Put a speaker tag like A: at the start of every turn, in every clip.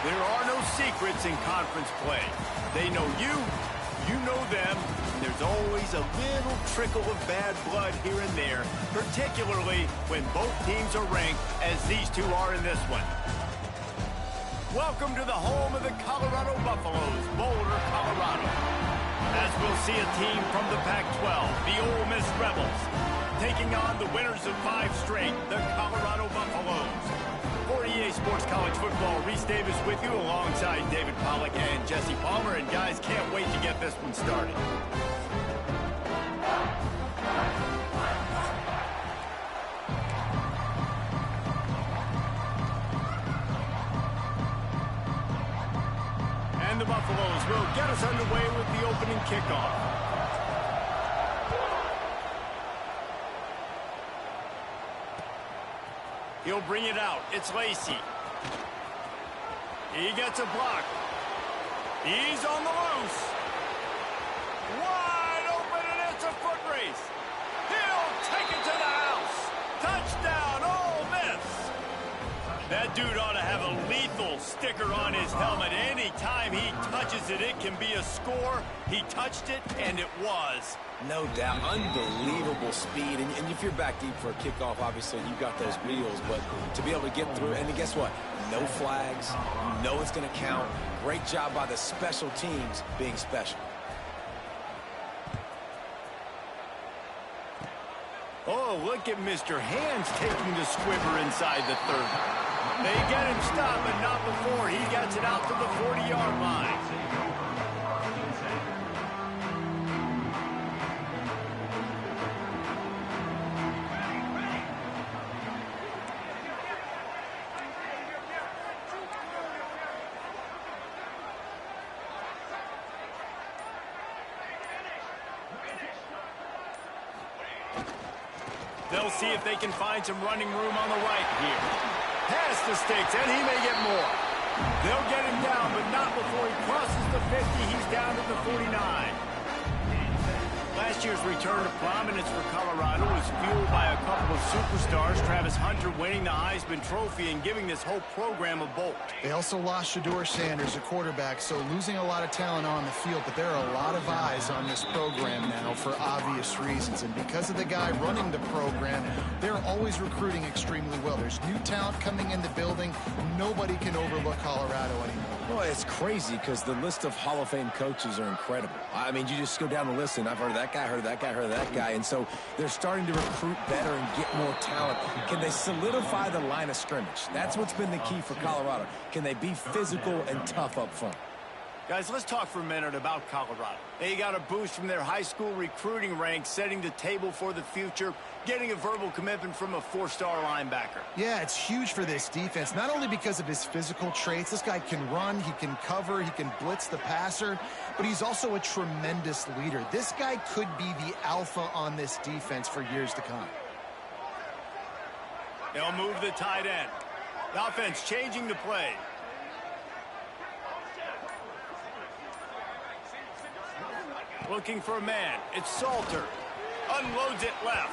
A: There are no secrets in conference play. They know you, you know them, and there's always a little trickle of bad blood here and there, particularly when both teams are ranked as these two are in this one. Welcome to the home of the Colorado Buffaloes, Boulder, Colorado. As we'll see a team from the Pac-12, the Ole Miss Rebels, taking on the winners of 5 straight, the Colorado Buffaloes. For EA Sports College Football, Reese Davis with you alongside David Pollack and Jesse Palmer. And guys, can't wait to get this one started. And the Buffaloes will get us underway with the opening kickoff. He'll bring it out. It's Lacey. He gets a block. He's on the loose. Wide open, and it's a foot race. He'll take it to the house. Touchdown, Ole Miss. That dude ought to have a lethal sticker on his helmet. Anytime he touches it, it can be a score. He touched it, and it was.
B: No doubt. Unbelievable speed. And if you're back deep for a kickoff, obviously you've got those wheels. But to be able to get through, and guess what? No flags. You know it's going to count. Great job by the special teams being special.
A: Oh, look at Mr. Hands taking the squibber inside the 30. They get him stopped, but not before he gets it out to the 40-yard line. They'll see if they can find some running room on the right here. Past the sticks, and he may get more. They'll get him down, but not before he crosses the 50. He's down to the 49. Last year's return to prominence for Colorado was fueled by a couple of superstars, Travis Hunter winning the Heisman Trophy and giving this whole program a bolt.
C: They also lost Shedeur Sanders, a quarterback, so losing a lot of talent on the field, but there are a lot of eyes on this program now for obvious reasons. And because of the guy running the program, they're always recruiting extremely well. There's new talent coming in the building. Nobody can overlook Colorado anymore.
B: Well, it's crazy because the list of Hall of Fame coaches are incredible. I mean, you just go down the list, and I've heard of that guy, heard of that guy, heard of that guy. And so they're starting to recruit better and get more talent. Can they solidify the line of scrimmage? That's what's been the key for Colorado. Can they be physical and tough up front?
A: Guys, let's talk for a minute about Colorado. They got a boost from their high school recruiting ranks, setting the table for the future, getting a verbal commitment from a 4-star linebacker.
C: Yeah, it's huge for this defense, not only because of his physical traits. This guy can run, he can cover, he can blitz the passer, but he's also a tremendous leader. This guy could be the alpha on this defense for years to come.
A: They'll move the tight end. The offense changing the play. Looking for a man. It's Salter. Unloads it left.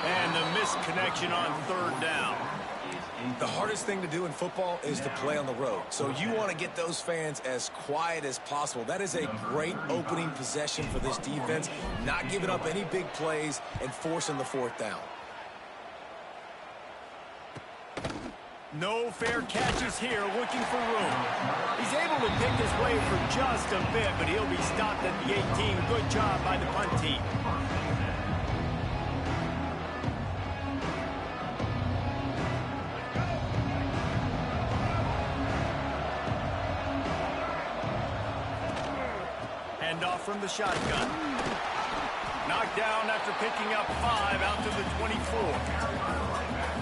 A: And the missed connection on 3rd down.
B: The hardest thing to do in football is to play on the road. So you want to get those fans as quiet as possible. That is a great opening possession for this defense. Not giving up any big plays and forcing the 4th down.
A: No fair catches here, looking for room. He's able to pick his way for just a bit, but he'll be stopped at the 18. Good job by the punt team. Hand off from the shotgun. Knocked down after picking up 5 out to the 24.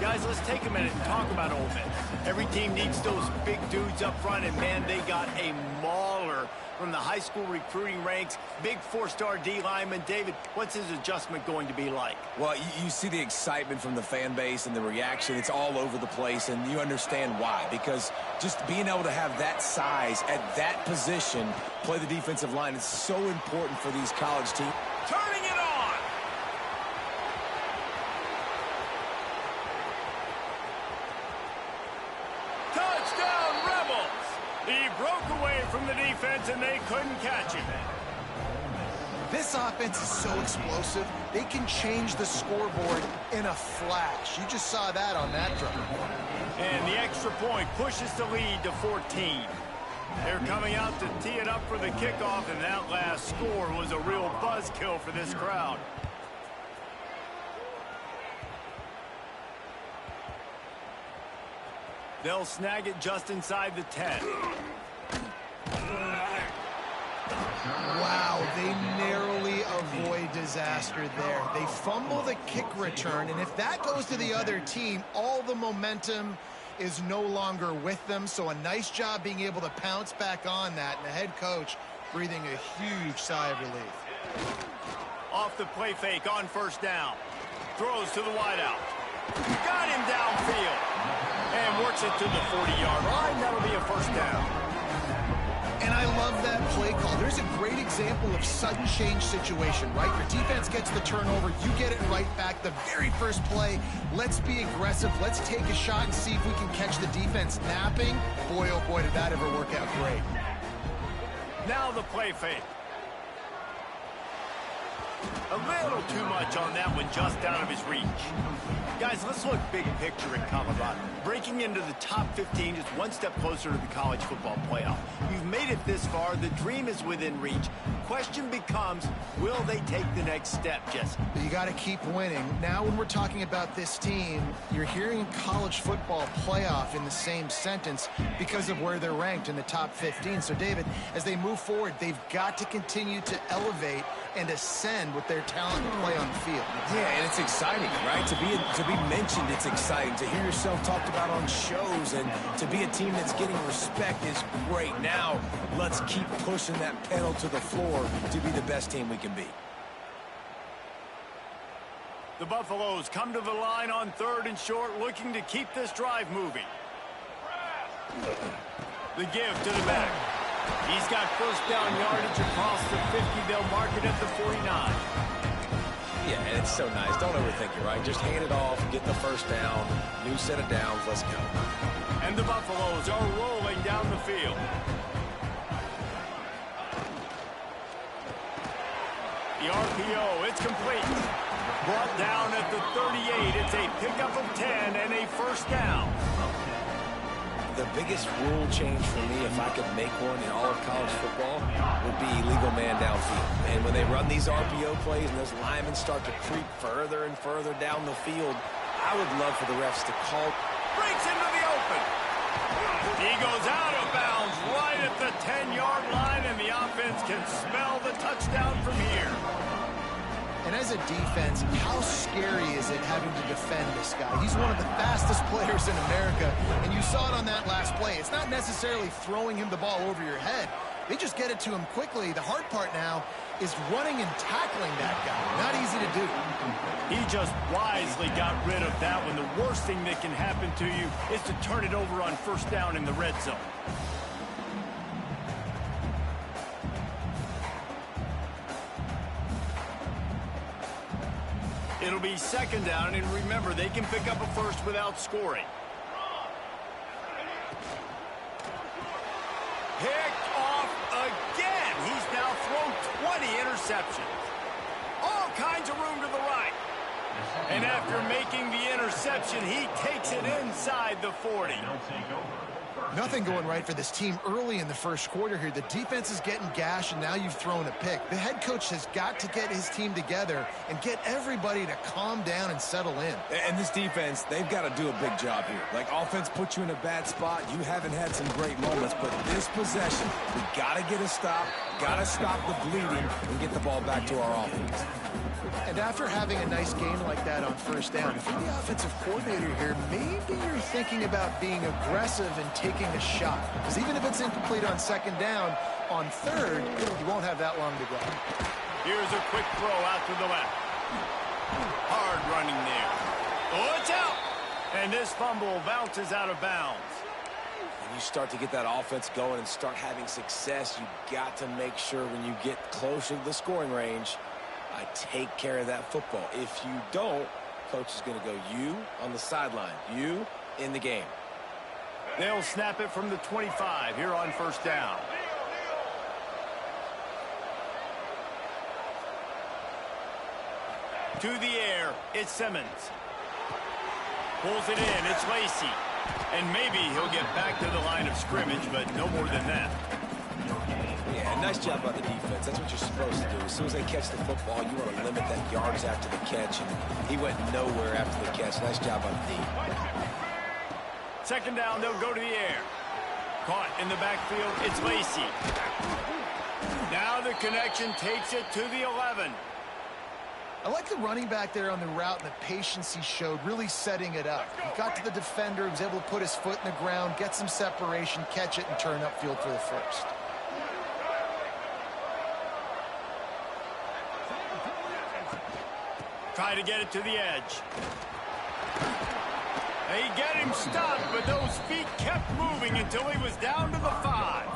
A: Guys, let's take a minute and talk about Ole Miss. Every team needs those big dudes up front, and man, they got a mauler from the high school recruiting ranks. Big 4-star D lineman. David, what's his adjustment going to be like?
B: Well, you see the excitement from the fan base and the reaction. It's all over the place, and you understand why. Because just being able to have that size at that position, play the defensive line, is so important for these college teams.
A: Turning it on! Touchdown, Rebels! from the defense, and they couldn't catch him.
C: This offense is so explosive, they can change the scoreboard in a flash. You just saw that on that drive.
A: And the extra point pushes the lead to 14. They're coming out to tee it up for the kickoff, and that last score was a real buzzkill for this crowd. They'll snag it just inside the 10.
C: Wow, they narrowly avoid disaster there. They fumble the kick return, and if that goes to the other team, all the momentum is no longer with them. So a nice job being able to pounce back on that, and the head coach breathing a huge sigh of relief.
A: Off the play fake on first down. Throws to the wideout. Got him downfield. And works it to the 40-yard line. That'll be a first down.
C: And I love that play call. There's a great example of sudden change situation, right? Your defense gets the turnover. You get it right back. The very first play, let's be aggressive. Let's take a shot and see if we can catch the defense napping. Boy, oh boy, did that ever work out great.
A: Now the play fake. A little too much on that one, just out of his reach. Guys, let's look big picture at Colorado. Breaking into the top 15 is one step closer to the college football playoff. You've made it this far. The dream is within reach. Question becomes, will they take the next step, Jesse?
C: You got to keep winning. Now when we're talking about this team, you're hearing college football playoff in the same sentence because of where they're ranked in the top 15. So, David, as they move forward, they've got to continue to elevate and ascend with their talent and play on the field.
B: Yeah, and it's exciting, right? To be mentioned, it's exciting. To hear yourself talked about on shows and to be a team that's getting respect is great. Now, let's keep pushing that pedal to the floor to be the best team we can be.
A: The Buffaloes come to the line on 3rd and short, looking to keep this drive moving. The give to the back. He's got first down yardage across the 50. They'll mark it at the 49.
B: Yeah, and it's so nice. Don't overthink it, right? Just hand it off, get the first down, new set of downs, let's go.
A: And the Buffaloes are rolling down the field. The RPO, it's complete. Brought down at the 38. It's a pickup of 10 and a first down.
B: The biggest rule change for me, if I could make one in all of college football, would be illegal man downfield. And when they run these RPO plays and those linemen start to creep further and further down the field, I would love for the refs to call.
A: Breaks into the open. He goes out of bounds right at the 10-yard line, and the offense can smell the touchdown from here.
C: And as a defense, how scary is it having to defend this guy? He's one of the fastest players in America, and you saw it on that last play. It's not necessarily throwing him the ball over your head. They just get it to him quickly. The hard part now is running and tackling that guy. Not easy to do.
A: He just wisely got rid of that one. The worst thing that can happen to you is to turn it over on first down in the red zone. It'll be second down, and remember, they can pick up a first without scoring. Picked off again. He's now thrown 20 interceptions. All kinds of room to the right. And after making the interception, he takes it inside the 40.
C: Nothing going right for this team early in the first quarter here. The defense is getting gashed, and now you've thrown a pick. The head coach has got to get his team together and get everybody to calm down and settle in.
B: And this defense, they've got to do a big job here. Like, offense put you in a bad spot. You haven't had some great moments, but this possession, we got to get a stop, got to stop the bleeding, and get the ball back to our offense.
C: And after having a nice game like that on first down, if you're the offensive coordinator here, maybe you're thinking about being aggressive and taking a shot. Because even if it's incomplete on second down, on third, you won't have that long to go.
A: Here's a quick throw out to the left. Hard running there. Oh, it's out! And this fumble bounces out of bounds.
B: When you start to get that offense going and start having success, you got to make sure when you get closer to the scoring range, I take care of that football. If you don't, coach is going to go, you on the sideline, you in the game.
A: They'll snap it from the 25 here on first down. To the air, it's Simmons. Pulls it in, it's Lacey. And maybe he'll get back to the line of scrimmage, but no more than that.
B: Yeah, nice job by the defense. That's what you're supposed to do. As soon as they catch the football, you want to limit that yards after the catch, and he went nowhere after the catch. Nice job by the D.
A: Second down, they'll go to the air. Caught in the backfield, it's Lacey. Now the connection takes it to the 11.
C: I like the running back there on the route and the patience he showed, really setting it up. He got to the defender, was able to put his foot in the ground, get some separation, catch it, and turn upfield for the first.
A: Try to get it to the edge. They get him stopped, but those feet kept moving until he was down to the 5.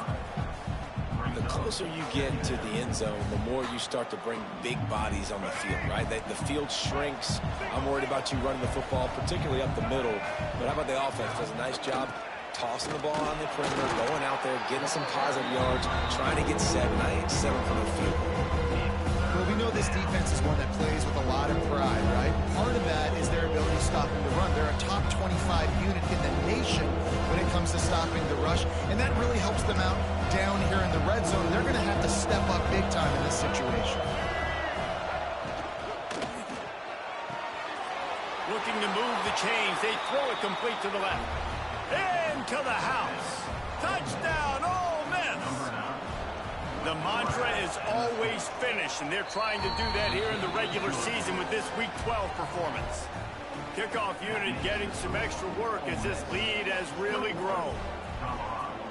B: The closer you get to the end zone, the more you start to bring big bodies on the field, right? The field shrinks. I'm worried about you running the football, particularly up the middle. But how about the offense? Does a nice job tossing the ball on the perimeter, going out there, getting some positive yards, trying to get 7. I ain't 7 from the field.
C: Well, we know this defense is one that plays with a lot of pride, right? Part of that is their ability to stop the run. They're a top 25 unit in the nation when it comes to stopping the rush, and that really helps them out down here in the red zone. They're going to have to step up big time in this situation.
A: Looking to move the chains. They throw it complete to the left. Into the house. Touchdown, Ole Miss. The mantra is always finish, and they're trying to do that here in the regular season with this Week 12 performance. Kickoff unit getting some extra work as this lead has really grown.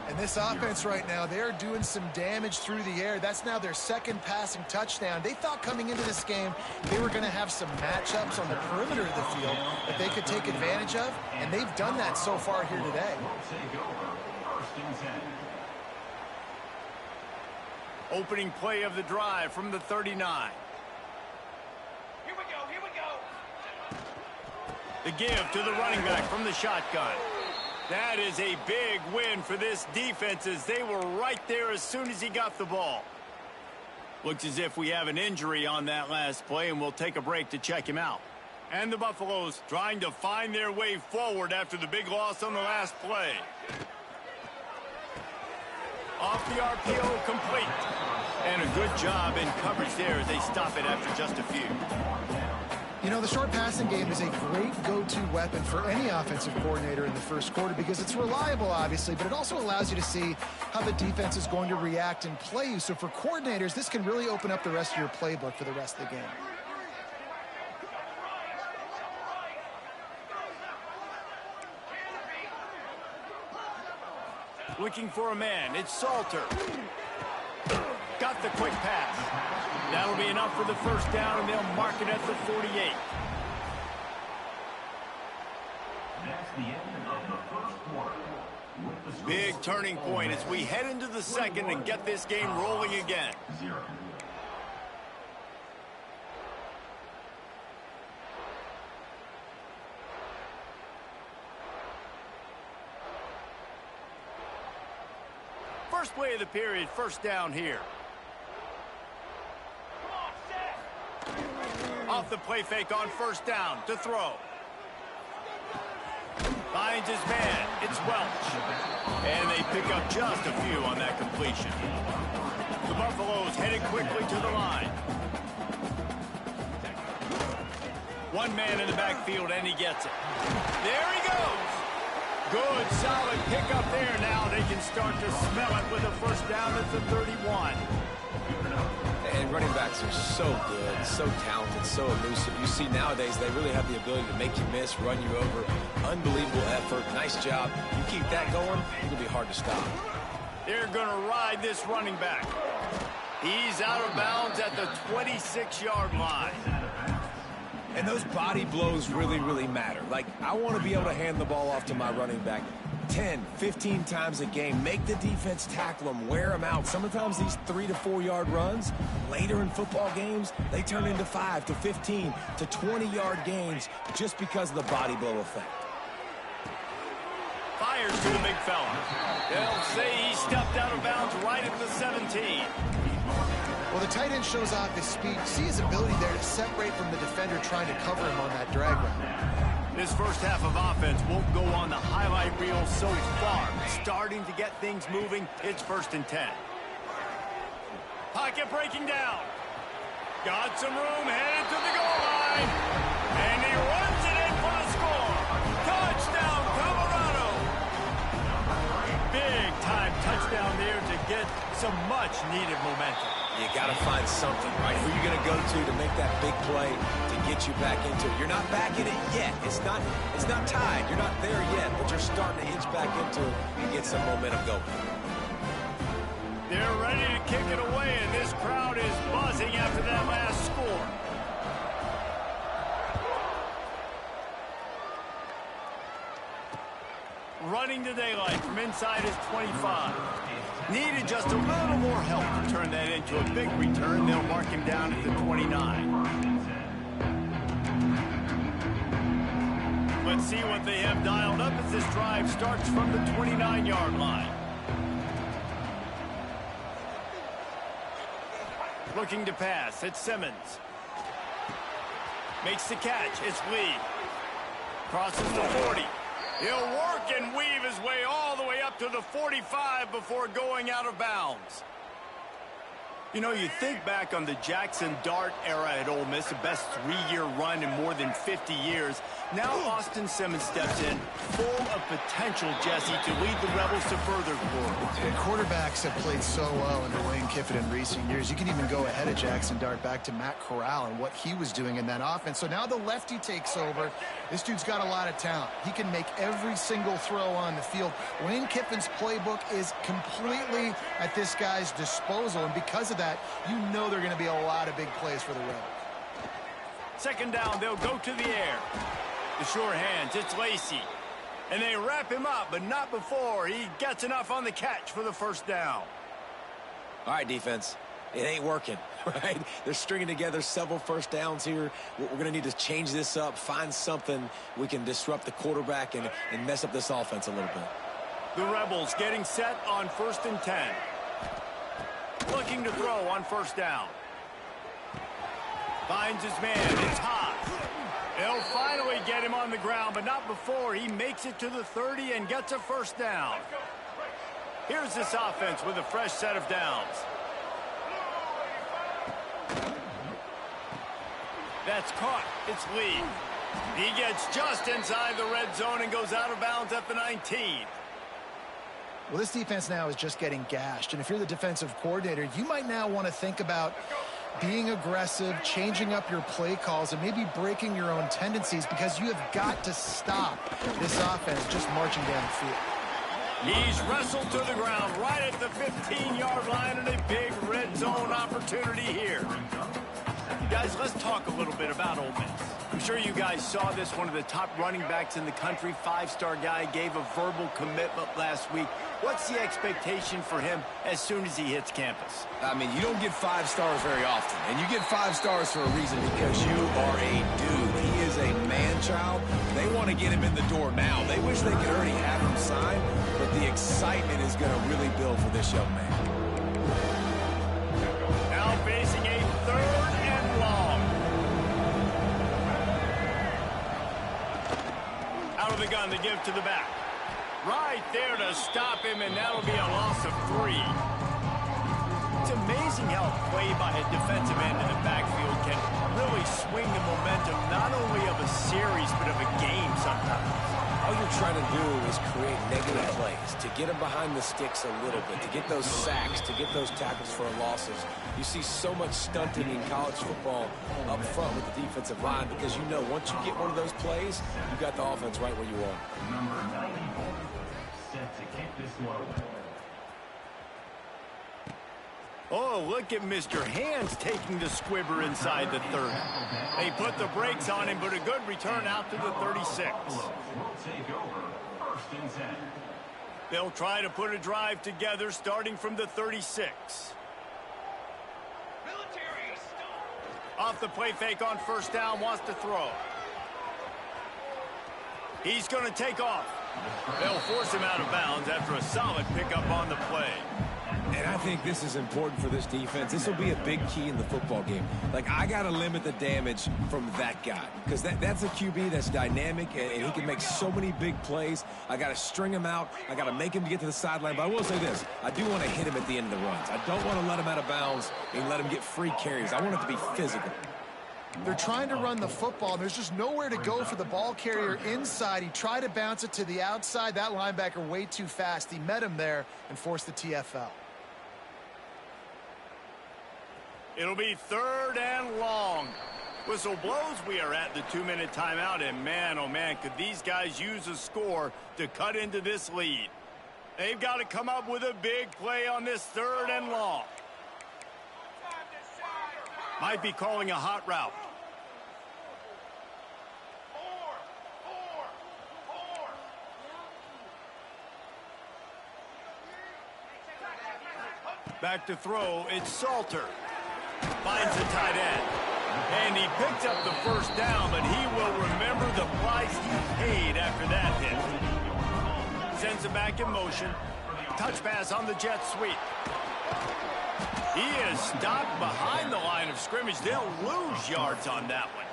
C: And this offense right now, they're doing some damage through the air. That's now their second passing touchdown. They thought coming into this game they were going to have some matchups on the perimeter of the field that they could take advantage of, and they've done that so far here today.
A: Opening play of the drive from the 39.
D: Here we go, here we go.
A: The give to the running back from the shotgun. That is a big win for this defense as they were right there as soon as he got the ball. Looks as if we have an injury on that last play, and we'll take a break to check him out. And the Buffaloes trying to find their way forward after the big loss on the last play. Off the RPO, complete. And a good job in coverage there as they stop it after just a few.
C: You know, the short passing game is a great go-to weapon for any offensive coordinator in the first quarter because it's reliable, obviously, but it also allows you to see how the defense is going to react and play you. So for coordinators, this can really open up the rest of your playbook for the rest of the game.
A: Looking for a man. It's Salter. Got the quick pass. That'll be enough for the first down, and they'll mark it at the 48. Big turning point as we head into the second and get this game rolling again. First play of the period, first down here. Off the play fake on first down to throw. Finds his man. It's Welch. And they pick up just a few on that completion. The Buffaloes headed quickly to the line. One man in the backfield, and he gets it. There he goes. Good, solid pickup there. Now they can start to smell it with a first down at the 31.
B: And running backs are so good, so talented, so elusive. You see nowadays they really have the ability to make you miss, run you over. Unbelievable effort. Nice job. You keep that going, it'll be hard to stop.
A: They're going to ride this running back. He's out of bounds at the 26-yard line.
B: And those body blows really, really matter. Like, I want to be able to hand the ball off to my running back 10, 15 times a game. Make the defense tackle them, wear them out. Sometimes these 3 to 4 yard runs, later in football games, they turn into 5 to 15 to 20-yard gains just because of the body blow effect.
A: Fires to the big fella. They'll say he stepped out of bounds right at the 17.
C: Well, the tight end shows off his speed. See his ability there to separate from the defender trying to cover him on that drag route.
A: This first half of offense won't go on the highlight reel so far. Starting to get things moving. It's 1st and 10. Pocket breaking down. Got some room, headed to the goal line. And he runs it in for the score. Touchdown, Colorado. Big time touchdown there to get some much needed momentum.
B: You got to find something, right? Who are you going to go to make that big play to get you back into it? You're not back in it yet. It's not tied. You're not there yet, but you're starting to inch back into it and get some momentum going.
A: They're ready to kick it away, and this crowd is buzzing after that last score. Running to daylight from inside his 25. Needed just a little more help to turn that into a big return. They'll mark him down at the 29. Let's see what they have dialed up as this drive starts from the 29-yard line. Looking to pass. It's Simmons. Makes the catch. It's Lee. Crosses the 40. He'll work and weave his way all the way up to the 45 before going out of bounds. You know, you think back on the Jackson Dart era at Ole Miss, the best 3-year run in more than 50 years. Now Austin Simmons steps in, full of potential, Jesse, to lead the Rebels to further glory.
C: And quarterbacks have played so well under Lane Kiffin in recent years. You can even go ahead of Jackson Dart back to Matt Corral and what he was doing in that offense. So now the lefty takes over. This dude's got a lot of talent. He can make every single throw on the field. Lane Kiffin's playbook is completely at this guy's disposal, and because of that, you know there are going to be a lot of big plays for the Rebels.
A: 2nd down, they'll go to the air. The sure hands, it's Lacey. And they wrap him up, but not before he gets enough on the catch for the 1st down.
B: All right, defense. It ain't working, right? They're stringing together several 1st downs here. We're going to need to change this up, find something we can disrupt the quarterback and mess up this offense a little bit.
A: The Rebels getting set on 1st and 10. Looking to throw on 1st down. Finds his man. It's hot. They'll finally get him on the ground, but not before he makes it to the 30 and gets a 1st down. Here's this offense with a fresh set of downs. That's caught. It's Lee. He gets just inside the red zone and goes out of bounds at the 19.
C: Well, this defense now is just getting gashed, and if you're the defensive coordinator, you might now want to think about being aggressive, changing up your play calls, and maybe breaking your own tendencies, because you have got to stop this offense just marching down the field.
A: He's wrestled to the ground right at the 15-yard line, and a big red zone opportunity here. Guys, let's talk a little bit about Ole Miss. I'm sure you guys saw this. One of the top running backs in the country, 5-star guy, gave a verbal commitment last week. What's the expectation for him as soon as he hits campus?
B: I mean, you don't get 5 stars very often, and you get 5 stars for a reason, because you are a dude. He is a man-child. They want to get him in the door now. They wish they could already have him signed, but the excitement is going to really build for this young man.
A: Now facing a 3rd and long. Out of the gun to give to the back. Right there to stop him, and that'll be a loss of 3. It's amazing how play by a defensive end in the backfield can really swing the momentum, not only of a series, but of a game sometimes.
B: All you're trying to do is create negative plays, to get them behind the sticks a little bit, to get those sacks, to get those tackles for losses. You see so much stunting in college football up front with the defensive line, because you know once you get one of those plays, you got the offense right where you are.
E: Number 94, set to kick this one.
A: Oh, look at Mr. Hands taking the squibber inside the 30. They put the brakes on him, but a good return out to the 36. They'll try to put a drive together starting from the 36. Off the play fake on 1st down, wants to throw. He's going to take off. They'll force him out of bounds after a solid pickup on the play.
B: And I think this is important for this defense. This will be a big key in the football game. Like, I got to limit the damage from that guy because that's a QB that's dynamic, and he can make so many big plays. I got to string him out. I got to make him get to the sideline. But I will say this. I do want to hit him at the end of the runs. I don't want to let him out of bounds and let him get free carries. I want it to be physical.
C: They're trying to run the football, and there's just nowhere to go for the ball carrier inside. He tried to bounce it to the outside. That linebacker way too fast. He met him there and forced the TFL.
A: It'll be 3rd and long. Whistle blows. We are at the 2-minute timeout, and man, oh man, could these guys use a score to cut into this lead. They've got to come up with a big play on this 3rd and long. Might be calling a hot route. Back to throw, it's Salter. Finds the tight end. And he picked up the 1st down, but he will remember the price he paid after that hit. Sends him back in motion. Touch pass on the jet sweep. He is stopped behind the line of scrimmage. They'll lose yards on that one.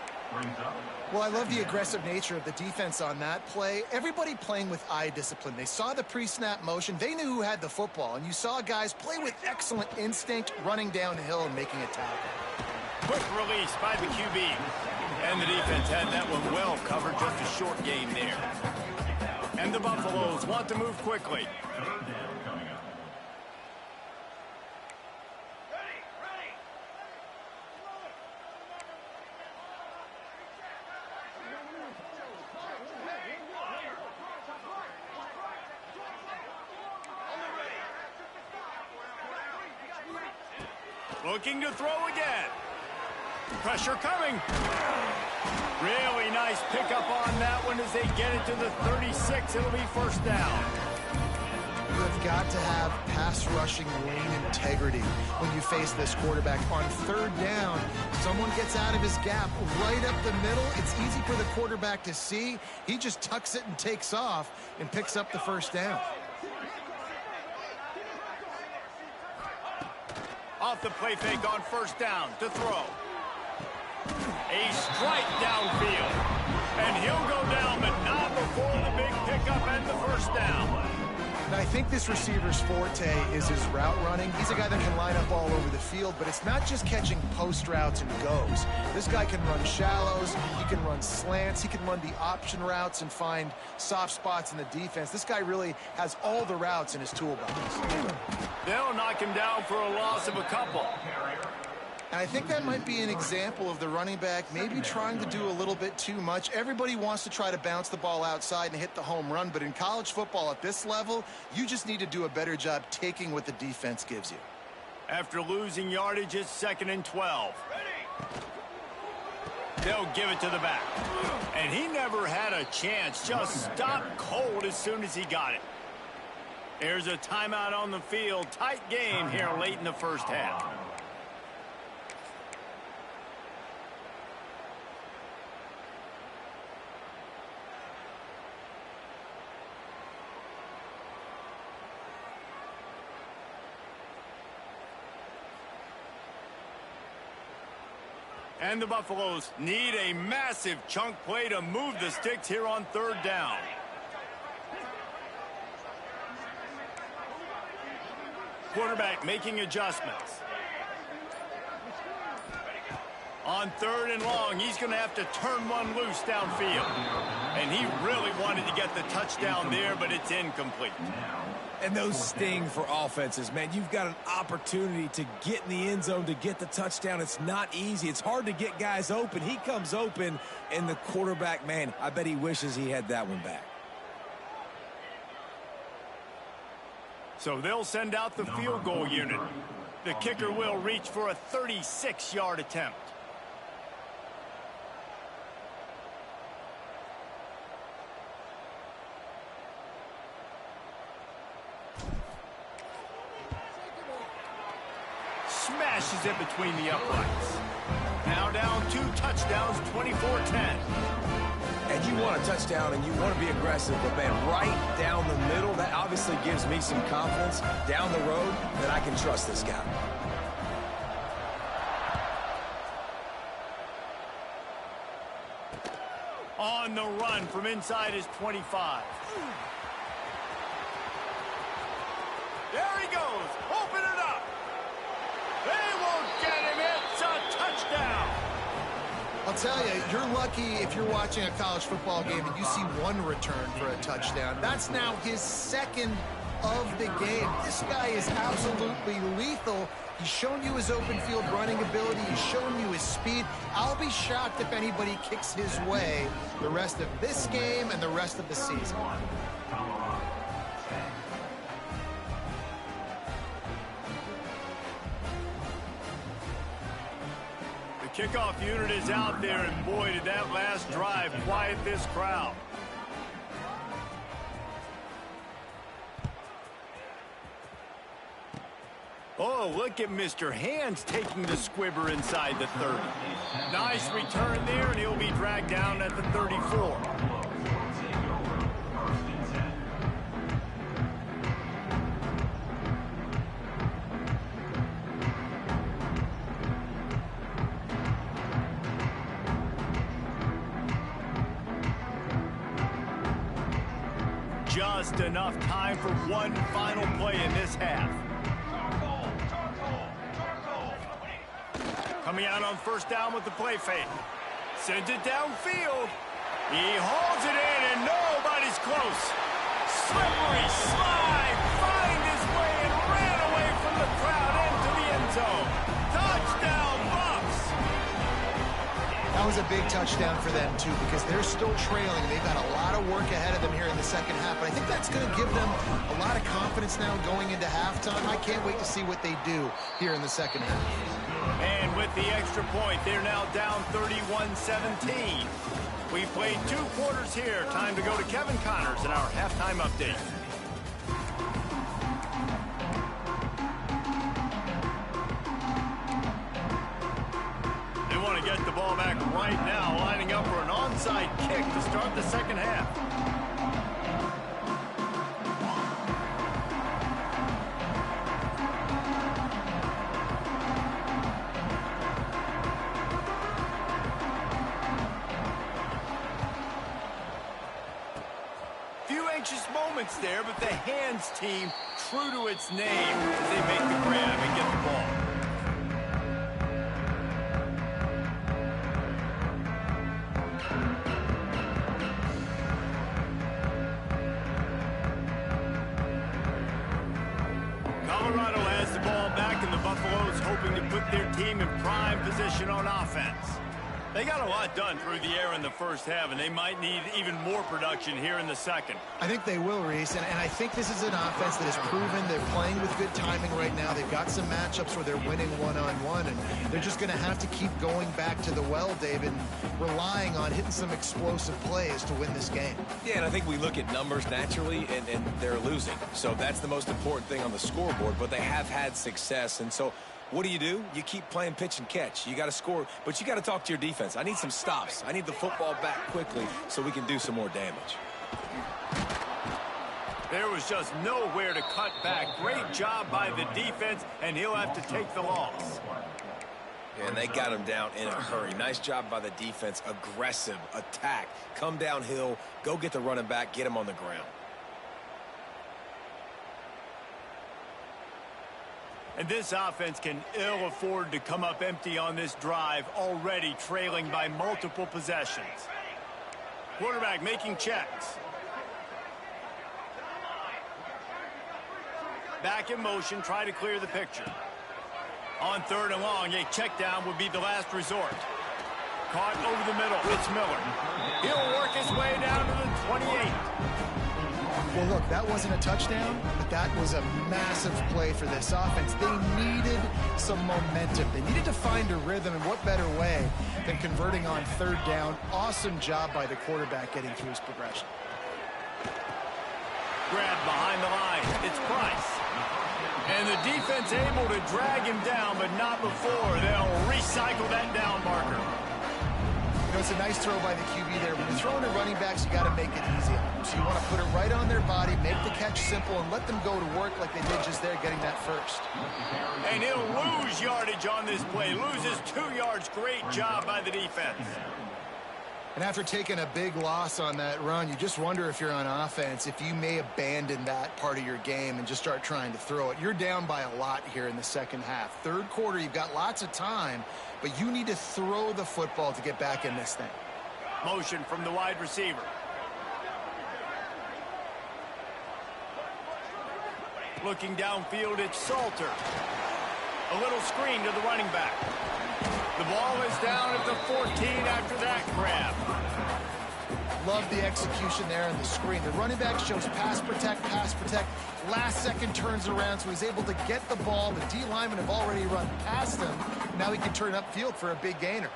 C: Well, I love the aggressive nature of the defense on that play. Everybody playing with eye discipline. They saw the pre-snap motion. They knew who had the football. And you saw guys play with excellent instinct, running downhill and making a tackle.
A: Quick release by the QB. And the defense had that one well covered. Just a short gain there. And the Buffaloes want to move quickly. Looking to throw again. Pressure coming. Really nice pickup on that one as they get it to the 36. It'll be 1st down.
C: You've got to have pass rushing lane integrity when you face this quarterback. On 3rd down, someone gets out of his gap right up the middle. It's easy for the quarterback to see. He just tucks it and takes off and picks up the 1st down.
A: Off the play fake on 1st down to throw. A strike downfield. And he'll go down, but not before the big pickup and the 1st down.
C: And I think this receiver's forte is his route running. He's a guy that can line up all over the field, but it's not just catching post routes and goes. This guy can run shallows, he can run slants, he can run the option routes and find soft spots in the defense. This guy really has all the routes in his toolbox.
A: They'll knock him down for a loss of a couple.
C: And I think that might be an example of the running back maybe trying to do a little bit too much. Everybody wants to try to bounce the ball outside and hit the home run, but in college football at this level, you just need to do a better job taking what the defense gives you.
A: After losing yardage, it's 2nd and 12. They'll give it to the back. And he never had a chance. Just stopped cold as soon as he got it. There's a timeout on the field. Tight game here late in the 1st half. And the Buffaloes need a massive chunk play to move the sticks here on 3rd down. Quarterback making adjustments. On 3rd and long, he's going to have to turn one loose downfield. And he really wanted to get the touchdown there, but it's incomplete.
B: And those sting for offenses, man. You've got an opportunity to get in the end zone, to get the touchdown. It's not easy. It's hard to get guys open. He comes open, and the quarterback, man, I bet he wishes he had that one back.
A: So they'll send out the field goal unit. The kicker will reach for a 36-yard attempt. Smashes it between the uprights. Now down 2 touchdowns, 24-10.
B: And you you want a touchdown and you want to be aggressive, but, man, right down the middle, that obviously gives me some confidence down the road that I can trust this guy.
A: On the run from inside his 25. There he goes. Open it up. They won't get him. It's a touchdown.
C: I'll tell you, you're lucky if you're watching a college football game and you see one return for a touchdown. That's now his second of the game. This guy is absolutely lethal. He's shown you his open field running ability. He's shown you his speed. I'll be shocked if anybody kicks his way the rest of this game and the rest of the season.
A: The kickoff unit is out there, and boy, did that last drive quiet this crowd. Oh, look at Mr. Hands taking the squibber inside the 30. Nice return there, and he'll be dragged down at the 34. Just enough time for one final play in this half. Coming out on first down with the play fake. Sends it downfield. He hauls it in, and nobody's close. Slippery slide. Find his way and ran away from the crowd into the end zone. Touchdown, Bucs.
C: That was a big touchdown for them, too, because they're still trailing. They've got a lot of work ahead of them here in the second half, but I think that's going to give them a lot of confidence now going into halftime. I can't wait to see what they do here in the second half.
A: And with the extra point, they're now down 31-17. We've played 2 quarters here. Time to go to Kevin Connors in our halftime update. They want to get the ball back right now, lining up for an onside kick to start the second half. Moments there, but the Hands team true to its name as they make the grab and get the ball. Colorado has the ball back, and the Buffaloes hoping to put their team in prime position on offense. They got a lot done through the air in the first half, and they might need even more production here in the second.
C: I think they will, Reese, and I think this is an offense that has proven they're playing with good timing right now. They've got some matchups where they're winning one-on-one, and they're just going to have to keep going back to the well, David, and relying on hitting some explosive plays to win this game.
B: Yeah, and I think we look at numbers naturally, and they're losing. So that's the most important thing on the scoreboard, but they have had success, and so what do? You keep playing pitch and catch. You got to score, but you got to talk to your defense. I need some stops. I need the football back quickly so we can do some more damage.
A: There was just nowhere to cut back. Great job by the defense, and he'll have to take the loss.
B: And they got him down in a hurry. Nice job by the defense. Aggressive attack. Come downhill. Go get the running back. Get him on the ground.
A: And this offense can ill afford to come up empty on this drive, already trailing by multiple possessions. Quarterback making checks. Back in motion, try to clear the picture. On 3rd and long, a check down would be the last resort. Caught over the middle, it's Miller. He'll work his way down to the 28.
C: Well, look, that wasn't a touchdown, but that was a massive play for this offense. They needed some momentum. They needed to find a rhythm, and what better way than converting on 3rd down. Awesome job by the quarterback getting through his progression.
A: Grab behind the line. It's Price. And the defense able to drag him down, but not before they'll recycle that down marker.
C: You know, it's a nice throw by the QB there. When you're throwing to running backs, you got to make it easy on them. So you want to put it right on their body, make the catch simple, and let them go to work like they did just there, getting that first.
A: And he'll lose yardage on this play. Loses 2 yards. Great job by the defense.
C: And after taking a big loss on that run, you just wonder if you're on offense, if you may abandon that part of your game and just start trying to throw it. You're down by a lot here in the second half. Third quarter, you've got lots of time, but you need to throw the football to get back in this thing.
A: Motion from the wide receiver. Looking downfield, it's Salter. A little screen to the running back. The ball is down at the 14 after that grab.
C: Love the execution there on the screen. The running back shows pass protect, last second turns around, so he's able to get the ball. The D linemen have already run past him. Now he can turn upfield for a big gainer.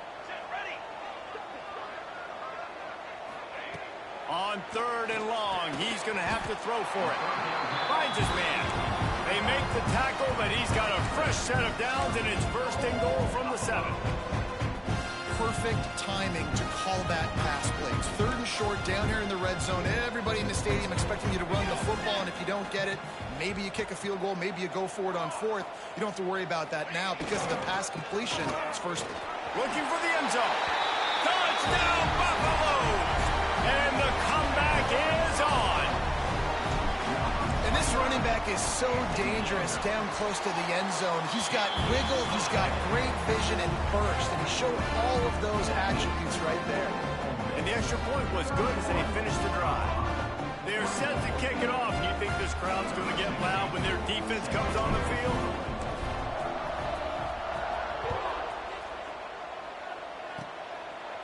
A: On 3rd and long, he's going to have to throw for it. Finds his man. They make the tackle, but he's got a fresh set of downs, and it's 1st and goal from the 7.
C: Perfect timing to call that pass play. It's 3rd and short down here in the red zone. Everybody in the stadium expecting you to run the football, and if you don't get it, maybe you kick a field goal, maybe you go for it on 4th. You don't have to worry about that now because of the pass completion. It's 1st.
A: Looking for the end zone. Touchdown, Buffalo! And the comeback is on.
C: And this running back is so dangerous down close to the end zone. He's got wiggle, he's got great vision and burst, and he showed all of those attributes right there.
A: And the extra point was good as they finished the drive. They're set to kick it off. You think this crowd's going to get loud when their defense comes on the field?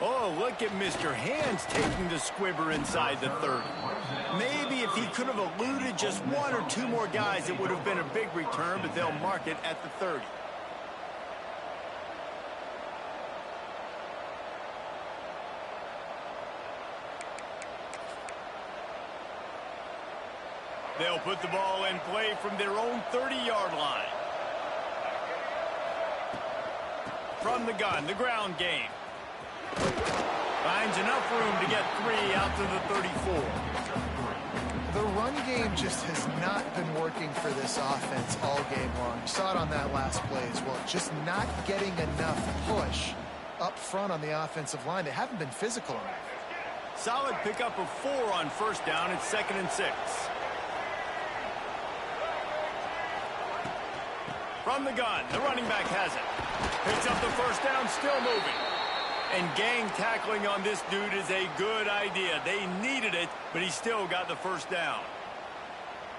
A: Oh, look at Mr. Hands taking the squibber inside the 30. Maybe if he could have eluded just 1 or 2 more guys, it would have been a big return, but they'll mark it at the 30. They'll put the ball in play from their own 30-yard line. From the gun, the ground game. Finds enough room to get 3 out to the 34.
C: The run game just has not been working for this offense all game long. You saw it on that last play as well. Just not getting enough push up front on the offensive line. They haven't been physical enough.
A: Solid pickup of 4 on 1st down. It's 2nd and 6. From the gun, the running back has it. Picks up the 1st down, still moving. And gang tackling on this dude is a good idea. They needed it, but he still got the 1st down.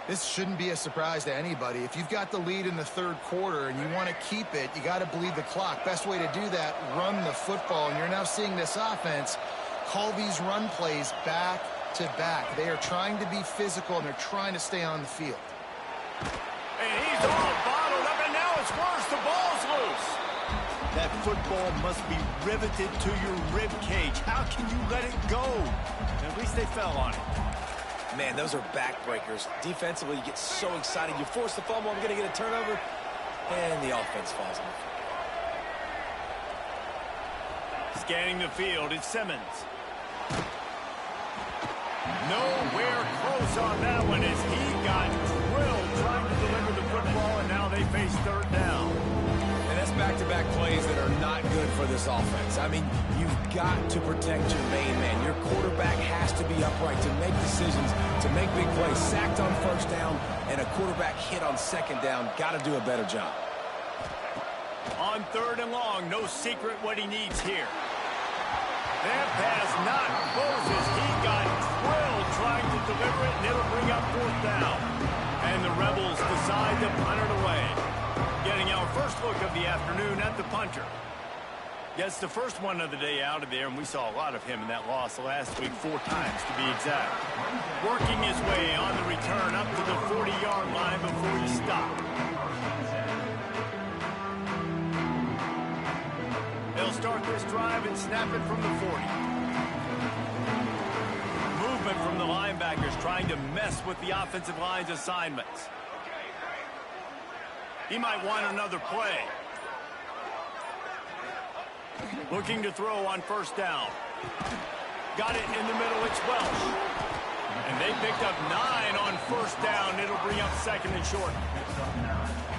C: This shouldn't be a surprise to anybody. If you've got the lead in the 3rd quarter and you want to keep it, you got to bleed the clock. Best way to do that, run the football. And you're now seeing this offense call these run plays back to back. They are trying to be physical, and they're trying to stay on the field.
A: And he's all bottled up, and now it's worse. The ball's loose. That football must be riveted to your rib cage. How can you let it go? At least they fell on it.
B: Man, those are backbreakers. Defensively, you get so excited. You force the fumble, I'm going to get a turnover, and the offense falls on the field.
A: Scanning the field, it's Simmons. Nowhere close on that one as he got drilled trying to deliver the football, and now they face 3rd down.
B: And that's back-to-back plays that are not good for this offense. I mean, you've got to protect your main man. Your quarterback has to be upright to make decisions, to make big plays. Sacked on 1st down and a quarterback hit on 2nd down. Got to do a better job.
A: On 3rd and long, no secret what he needs here. That pass not closes. He got drilled trying to deliver it, and it'll bring up 4th down. And the Rebels decide to punt it away. Getting our first look of the afternoon at the punter. Gets the first one of the day out of there, and we saw a lot of him in that loss last week, 4 times to be exact. Working his way on the return up to the 40-yard line before he stopped. They'll start this drive and snap it from the 40. Movement from the linebackers trying to mess with the offensive line's assignments. He might want another play. Looking to throw on 1st down. Got it in the middle. It's Welsh. And they picked up 9 on first down. It'll bring up second and short.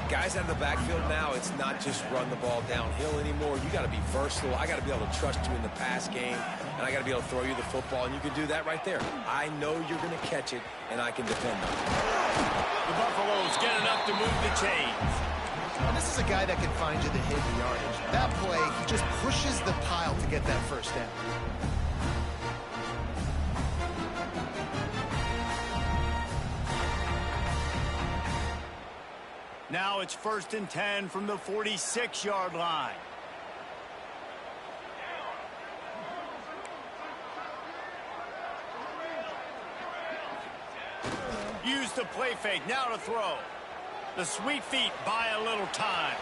B: Guys out of the backfield now, it's not just run the ball downhill anymore. You got to be versatile. I got to be able to trust you in the pass game, and I got to be able to throw you the football, and you can do that right there. I know you're going to catch it, and I can defend it.
A: The Buffaloes get enough to move the chains.
C: And this is a guy that can find you the hidden yardage. That play, he just pushes the pile to get that first down.
A: Now it's 1st and 10 from the 46-yard line. Use the play fake. Now to throw. The sweet feet buy a little time.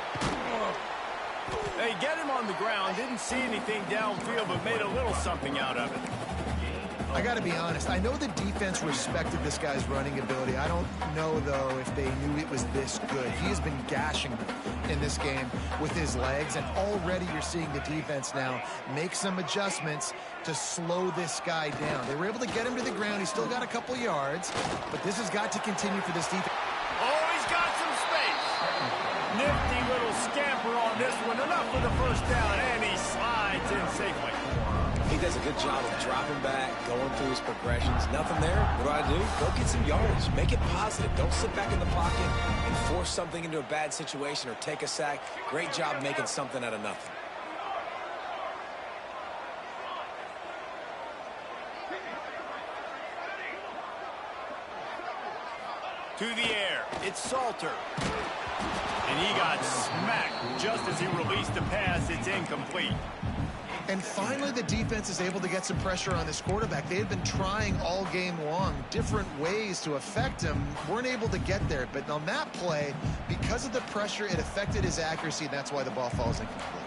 A: They get him on the ground. Didn't see anything downfield, but made a little something out of it.
C: I got to be honest. I know the defense respected this guy's running ability. I don't know, though, if they knew it was this good. He has been gashing them in this game with his legs, and already you're seeing the defense now make some adjustments to slow this guy down. They were able to get him to the ground. He's still got a couple yards, but this has got to continue for this defense.
A: Oh, he's got some space. Nifty little scamper on this one. Enough for the first down, and he slides in safely.
B: He does a good job of dropping back, going through his progressions. Nothing there. What do? Go get some yardage. Make it positive. Don't sit back in the pocket and force something into a bad situation or take a sack. Great job making something out of nothing.
A: To the air. It's Salter. And he got smacked just as he released the pass. It's incomplete.
C: And finally, the defense is able to get some pressure on this quarterback. They had been trying all game long different ways to affect him. Weren't able to get there. But on that play, because of the pressure, it affected his accuracy, and that's why the ball falls incomplete.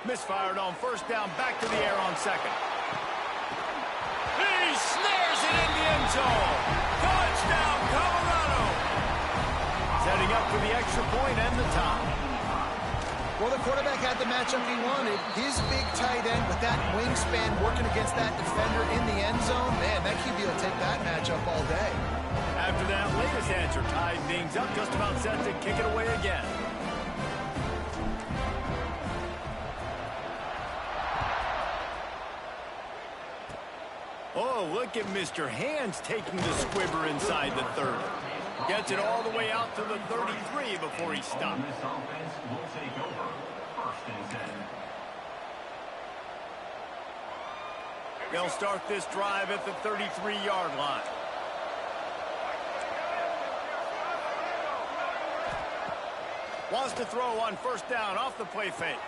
A: Misfired on first down, back to the air on second. He snares it in the end zone. Touchdown, Colorado. Setting up for the extra point and the tie.
C: Well, the quarterback had the matchup he wanted. His big tight end with that wingspan working against that defender in the end zone. Man, that QB will take that matchup all day.
A: After that latest answer tied things up, just about set to kick it away again. Oh, look at Mr. Hands taking the squibber inside the 30. Gets it all the way out to the 33 before he stopped.
E: This offense will take over 1st and 10.
A: They'll start this drive at the 33-yard line. Wants to throw on first down off the play fake.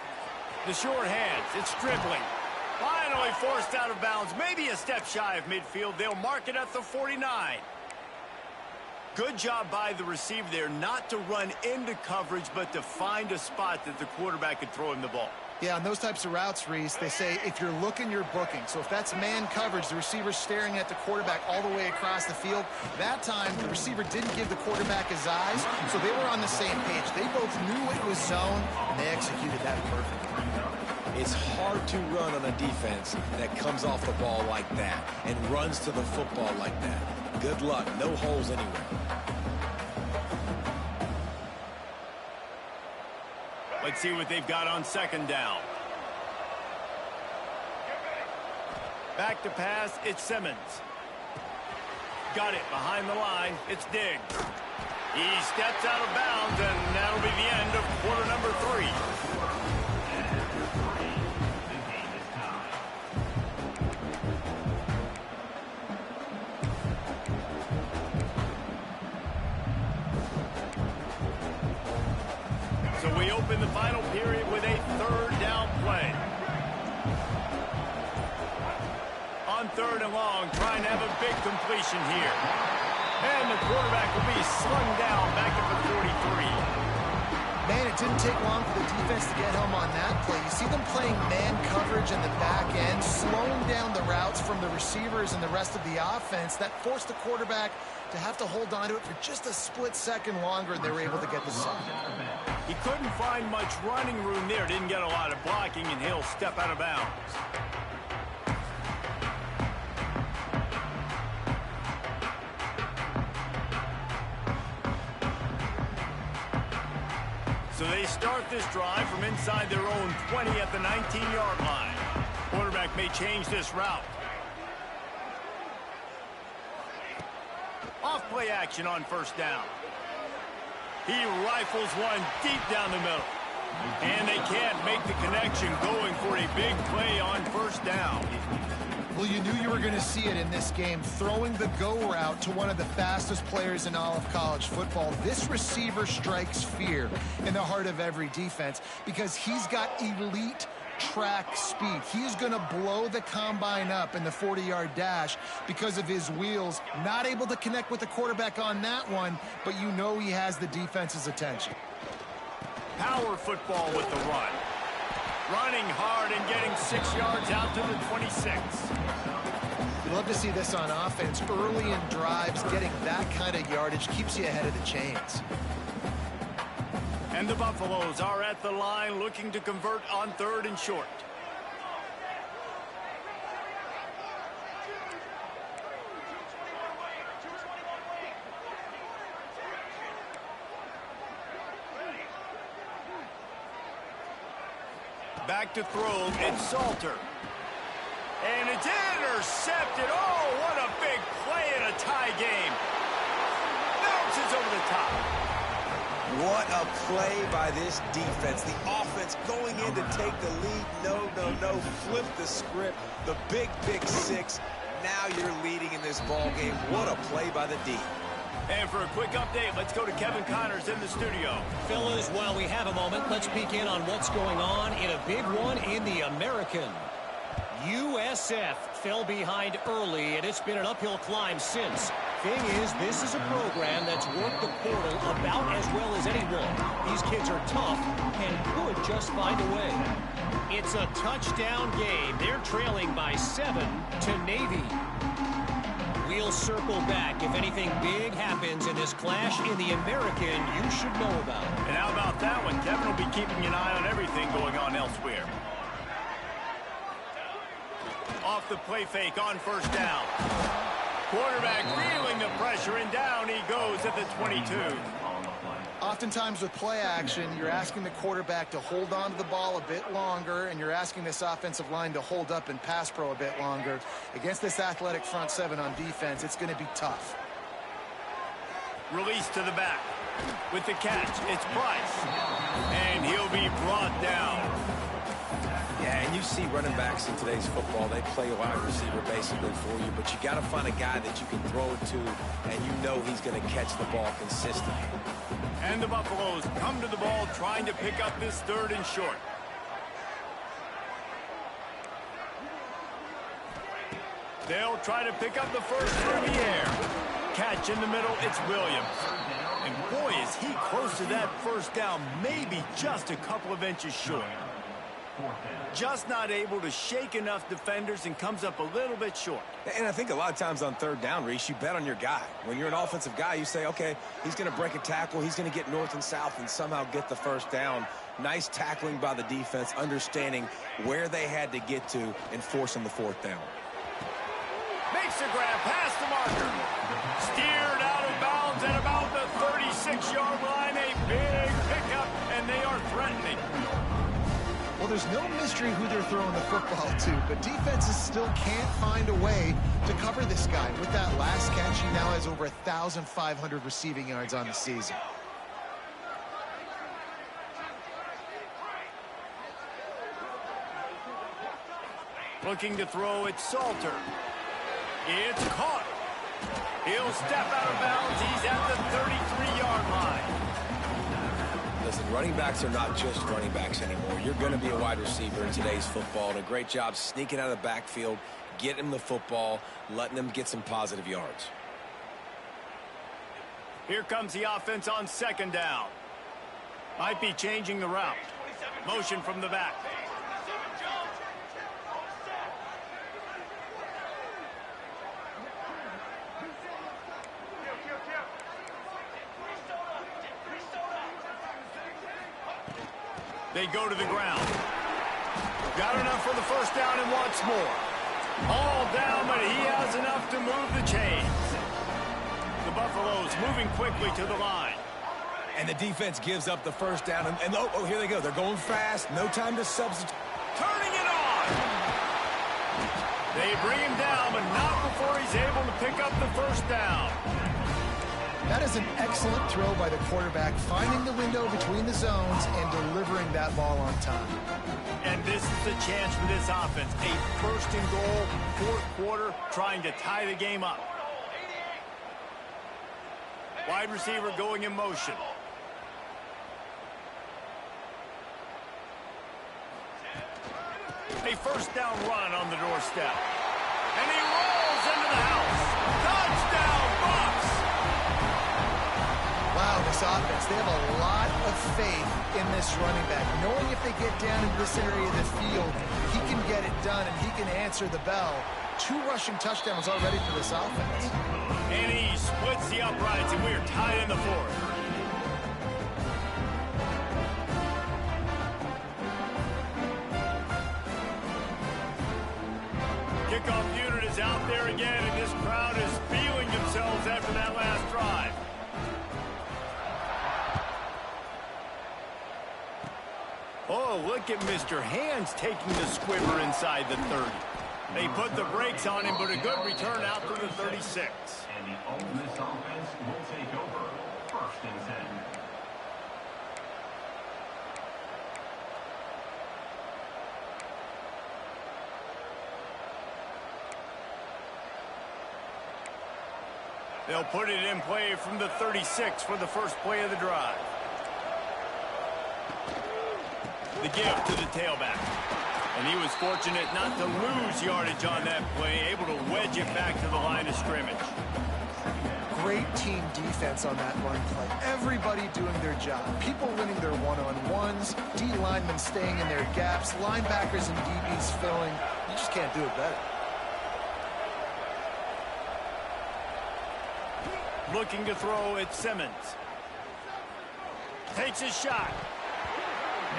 A: The short hands, it's dribbling. Finally forced out of bounds, maybe a step shy of midfield. They'll mark it at the 49. Good job by the receiver there not to run into coverage, but to find a spot that the quarterback could throw him the ball.
C: Yeah, on those types of routes, Reese, they say if you're looking, you're booking. So if that's man coverage, the receiver's staring at the quarterback all the way across the field. That time, the receiver didn't give the quarterback his eyes, so they were on the same page. They both knew it was zone, and they executed that perfectly.
B: It's hard to run on a defense that comes off the ball like that and runs to the football like that. Good luck. No holes anywhere.
A: Let's see what they've got on second down. Back to pass, it's Simmons. Got it behind the line, it's Diggs. He steps out of bounds, and that'll be the end of quarter number 3. So we open the final period with a third down play. On third and long, trying to have a big completion here. And the quarterback will be slung down back at the 43.
C: Man, it didn't take long for the defense to get home on that play. You see them playing man coverage in the back end, slowing down the routes from the receivers and the rest of the offense. That forced the quarterback to have to hold on to it for just a split second longer, and they were able to get the sack.
A: He couldn't find much running room there. Didn't get a lot of blocking, and he'll step out of bounds. So they start this drive from inside their own 20 at the 19-yard line. Quarterback may change this route. Off play action on first down. He rifles one deep down the middle. And they can't make the connection, going for a big play on first down.
C: Well, you knew you were going to see it in this game, throwing the go route to one of the fastest players in all of college football. This receiver strikes fear in the heart of every defense because he's got elite track speed. He's going to blow the combine up in the 40-yard dash because of his wheels. Not able to connect with the quarterback on that one, but you know he has the defense's attention.
A: Power football with the run. Running hard and getting 6 yards out to the 26.
C: You'd love to see this on offense. Early in drives, getting that kind of yardage keeps you ahead of the chains.
A: And the Buffaloes are at the line looking to convert on 3rd and short. Back to throw, it's Salter. And it's intercepted. Oh, what a big play in a tie game. Bounces over the top.
B: What a play by this defense. The offense going in to take the lead. No. Flip the script. The big six. Now you're leading in this ball game. What a play by the D.
A: And for a quick update, let's go to Kevin Connors in the studio.
F: Fellas, while we have a moment, let's peek in on what's going on in a big one in the American. USF fell behind early, and it's been an uphill climb since. Thing is, this is a program that's worked the portal about as well as anyone. These kids are tough and could just find a way. It's a touchdown game. They're trailing by 7 to Navy. We'll circle back. If anything big happens in this clash in the American, you should know about it.
A: And how about that one? Kevin will be keeping an eye on everything going on elsewhere. Off the play fake on first down. Quarterback feeling the pressure, and down he goes at the 22.
C: Oftentimes with play action, you're asking the quarterback to hold on to the ball a bit longer, and you're asking this offensive line to hold up and pass pro a bit longer. Against this athletic front seven on defense, it's going to be tough.
A: Release to the back. With the catch, it's Price. And he'll be brought down.
B: Yeah, and you see running backs in today's football, they play a wide receiver basically for you, but you got to find a guy that you can throw it to, and you know he's going to catch the ball consistently.
A: And the Buffaloes come to the ball trying to pick up this 3rd and short. They'll try to pick up the first through the air. Catch in the middle, it's Williams. And boy, is he close to that first down, maybe just a couple of inches short. Just not able to shake enough defenders and comes up a little bit short.
B: And I think a lot of times on 3rd down, Reese, you bet on your guy. When you're an offensive guy, you say, okay, he's going to break a tackle, he's going to get north and south and somehow get the first down. Nice tackling by the defense, understanding where they had to get to and forcing the 4th down.
A: Makes the grab past the marker. Steered out of bounds at about the 36-yard line. A big pickup, and they are threatening.
C: Well, there's no mystery who they're throwing the football to, but defenses still can't find a way to cover this guy. With that last catch, he now has over 1,500 receiving yards on the season.
A: Looking to throw, it's Salter. It's caught. He'll step out of bounds. He's at the 33-yard line.
B: Listen, running backs are not just running backs anymore. You're going to be a wide receiver in today's football, and a great job sneaking out of the backfield, getting them the football, letting them get some positive yards.
A: Here comes the offense on 2nd down. Might be changing the route. Motion from the back. They go to the ground. Got enough for the first down and wants more. All down, but he has enough to move the chains. The Buffaloes moving quickly to the line.
B: And the defense gives up the first down. And oh, here they go. They're going fast. No time to substitute.
A: Turning it on. They bring him down, but not before he's able to pick up the first down.
C: That is an excellent throw by the quarterback, finding the window between the zones and delivering that ball on time.
A: And this is the chance for this offense. A first and goal, fourth quarter, trying to tie the game up. Wide receiver going in motion. A first down run on the doorstep. And he rolls into the house. Touchdown, Bucs!
C: Wow, this offense, they have a lot of faith in this running back. Knowing if they get down in this area of the field, he can get it done and he can answer the bell. 2 rushing touchdowns already for this offense.
A: And he splits the uprights, and we're tied in the fourth. Kickoff unit is out there again, and this crowd is feeling themselves after that last drive. Oh, look at Mr. Hands taking the squibber inside the 30. They put the brakes on him, but a good return out to the 36.
E: And the Ole Miss offense will take over. First and 10.
A: They'll put it in play from the 36 for the first play of the drive. The give to the tailback. And he was fortunate not to lose yardage on that play, able to wedge it back to the line of scrimmage.
C: Great team defense on that run play. Everybody doing their job. People winning their one-on-ones, D linemen staying in their gaps, linebackers and DBs filling. You just can't do it better.
A: Looking to throw at Simmons. Takes his shot.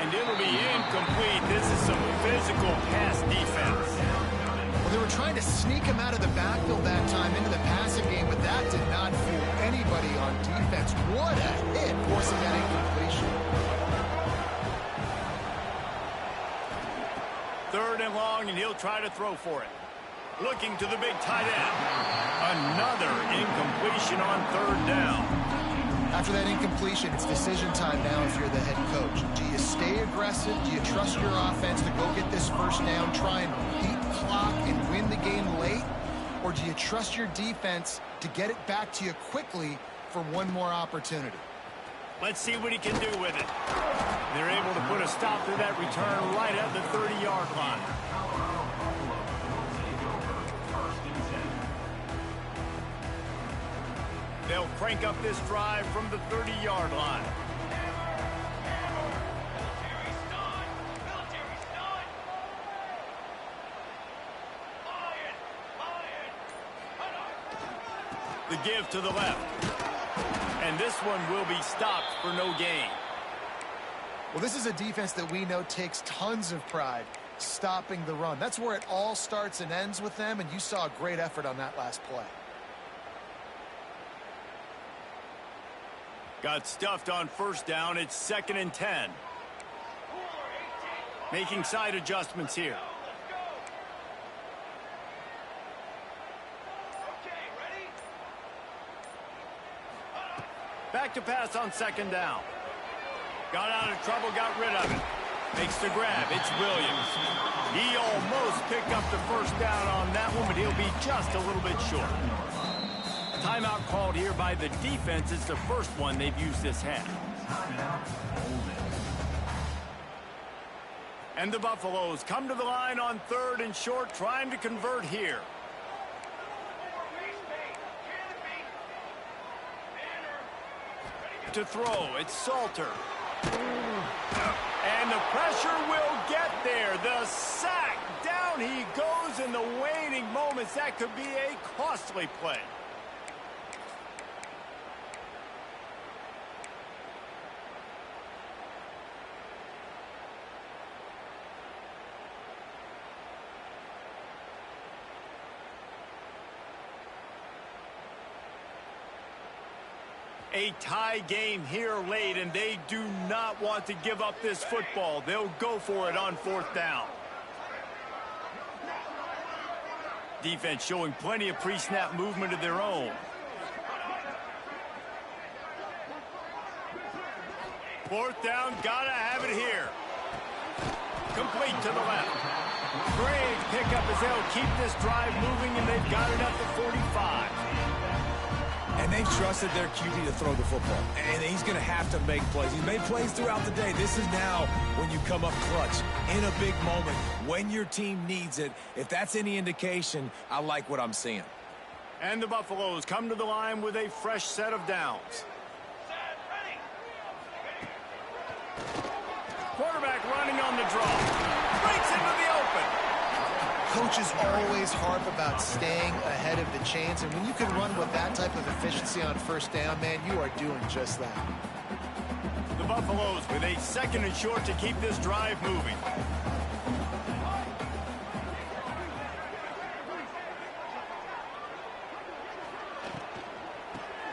A: And it'll be incomplete. This is some physical pass defense.
C: Well, they were trying to sneak him out of the backfield that time into the passing game, but that did not fool anybody on defense. What a hit, forcing that incompletion.
A: 3rd and long, and he'll try to throw for it. Looking to the big tight end. Another incompletion on 3rd down.
C: After that incompletion, it's decision time now if you're the head coach. Do you stay aggressive? Do you trust your offense to go get this first down, try and beat the clock and win the game late? Or do you trust your defense to get it back to you quickly for one more opportunity?
A: Let's see what he can do with it. They're able to put a stop to that return right at the 30-yard line. They'll crank up this drive from the 30-yard line. The give to the left. And this one will be stopped for no gain.
C: Well, this is a defense that we know takes tons of pride stopping the run. That's where it all starts and ends with them, and you saw a great effort on that last play.
A: Got stuffed on first down. It's 2nd and 10. Making side adjustments here. Back to pass on 2nd down. Got out of trouble, got rid of it. Makes the grab. It's Williams. He almost picked up the first down on that one, but he'll be just a little bit short. Timeout called here by the defense. It's the first one they've used this half. And the Buffaloes come to the line on 3rd and short, trying to convert here. To throw, it's Salter. And the pressure will get there. The sack. Down he goes in the waning moments. That could be a costly play. A tie game here late, and they do not want to give up this football. They'll go for it on 4th down. Defense showing plenty of pre-snap movement of their own. Fourth down, gotta have it here. Complete to the left. Great pickup as they'll keep this drive moving, and they've got it up to 45.
B: And they've trusted their QB to throw the football. And he's going to have to make plays. He's made plays throughout the day. This is now when you come up clutch in a big moment when your team needs it. If that's any indication, I like what I'm seeing.
A: And the Buffaloes come to the line with a fresh set of downs. Quarterback running on the draw. Breaks into the open.
C: Coaches always harp about staying ahead of the chains, and when you can run with that type of efficiency on 1st down, man, you are doing just that.
A: The Buffaloes with a 2nd and short to keep this drive moving.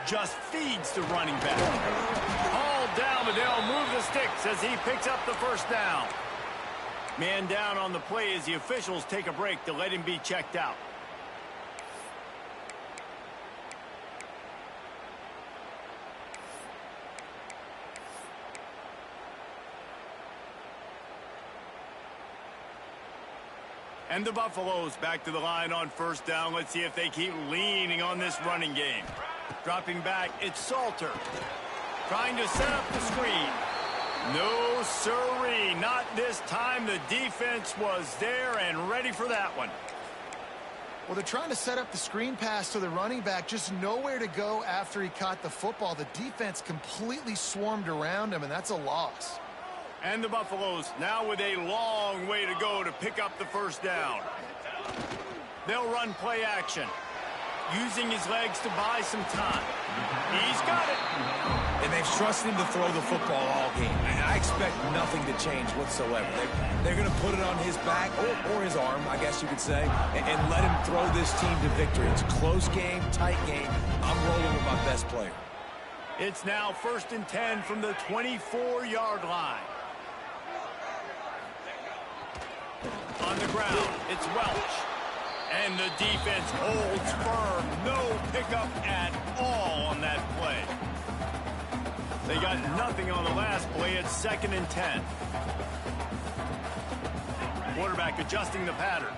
A: Just feeds the running back. All down, but they'll move the sticks as he picks up the 1st down. Man down on the play as the officials take a break to let him be checked out. And the Buffaloes back to the line on 1st down. Let's see if they keep leaning on this running game. Dropping back, it's Salter. Trying to set up the screen. No, sirree, not this time. The defense was there and ready for that one.
C: Well, they're trying to set up the screen pass to the running back, just nowhere to go after he caught the football. The defense completely swarmed around him, and that's a loss.
A: And the Buffaloes now with a long way to go to pick up the 1st down. They'll run play action, using his legs to buy some time. He's got it.
B: And they've trusted him to throw the football all game. And I expect nothing to change whatsoever. They're going to put it on his back, or his arm, I guess you could say, and let him throw this team to victory. It's a close game, tight game. I'm rolling with my best player.
A: It's now 1st and 10 from the 24-yard line. On the ground, it's Welch. And the defense holds firm. No pickup at all on that play. They got nothing on the last play. It's 2nd and 10. Quarterback adjusting the pattern.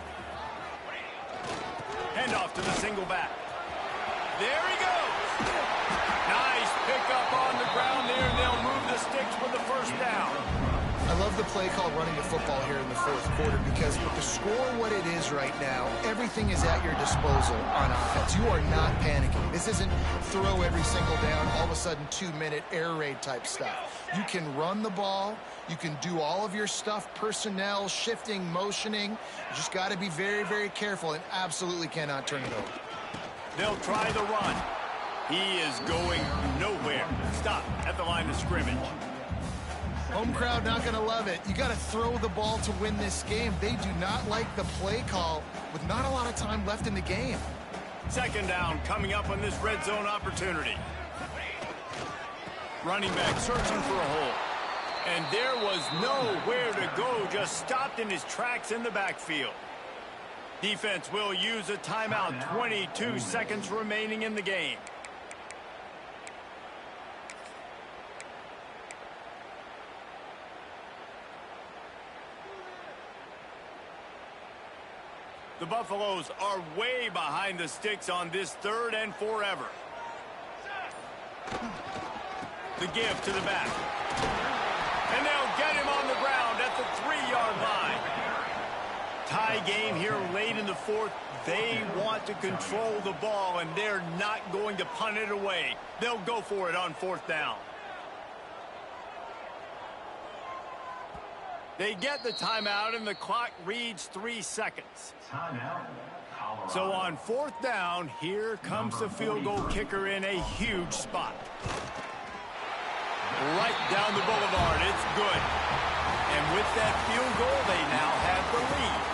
A: Handoff to the single back. There he goes. Nice pickup on the ground there, and they'll move the sticks with the 1st down.
C: I love the play called running the football here in the 4th quarter, because with the score what it is right now, everything is at your disposal on offense. You are not panicking. This isn't throw every single down, all of a sudden 2-minute air raid type stuff. You can run the ball. You can do all of your stuff, personnel, shifting, motioning. You just got to be very, very careful and absolutely cannot turn it over.
A: They'll try the run. He is going nowhere. Stop at the line of scrimmage.
C: Home crowd not going to love it. You got to throw the ball to win this game. They do not like the play call with not a lot of time left in the game.
A: 2nd down coming up on this red zone opportunity. Running back searching for a hole. And there was nowhere to go, just stopped in his tracks in the backfield. Defense will use a timeout. 22 seconds remaining in the game. The Buffaloes are way behind the sticks on this 3rd and forever. The give to the back. And they'll get him on the ground at the 3-yard line. Tie game here late in the 4th. They want to control the ball, and they're not going to punt it away. They'll go for it on 4th down. They get the timeout, and the clock reads 3 seconds.
E: Timeout, Colorado.
A: So on 4th down, here comes the field goal kicker in a huge spot. Right down the boulevard. It's good. And with that field goal, they now have the lead.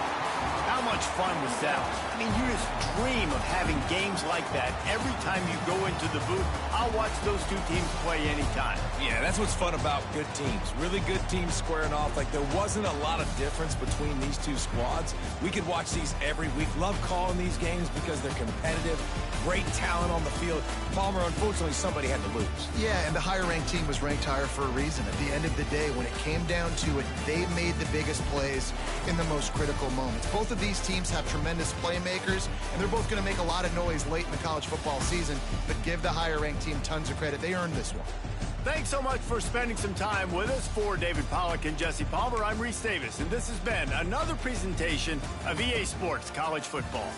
A: How much fun was that? I mean, you just dream of having games like that every time you go into the booth. I'll watch those two teams play anytime.
B: Yeah, that's what's fun about good teams. Really good teams squaring off. Like, there wasn't a lot of difference between these two squads. We could watch these every week. Love calling these games because they're competitive. Great talent on the field. Palmer, unfortunately, somebody had to lose.
C: Yeah, and the higher-ranked team was ranked higher for a reason. At the end of the day, when it came down to it, they made the biggest plays in the most critical moments. Both of these teams have tremendous playmakers, and they're both going to make a lot of noise late in the college football season, but give the higher-ranked team tons of credit. They earned this one.
A: Thanks so much for spending some time with us. For David Pollack and Jesse Palmer, I'm Reese Davis, and this has been another presentation of EA Sports College Football.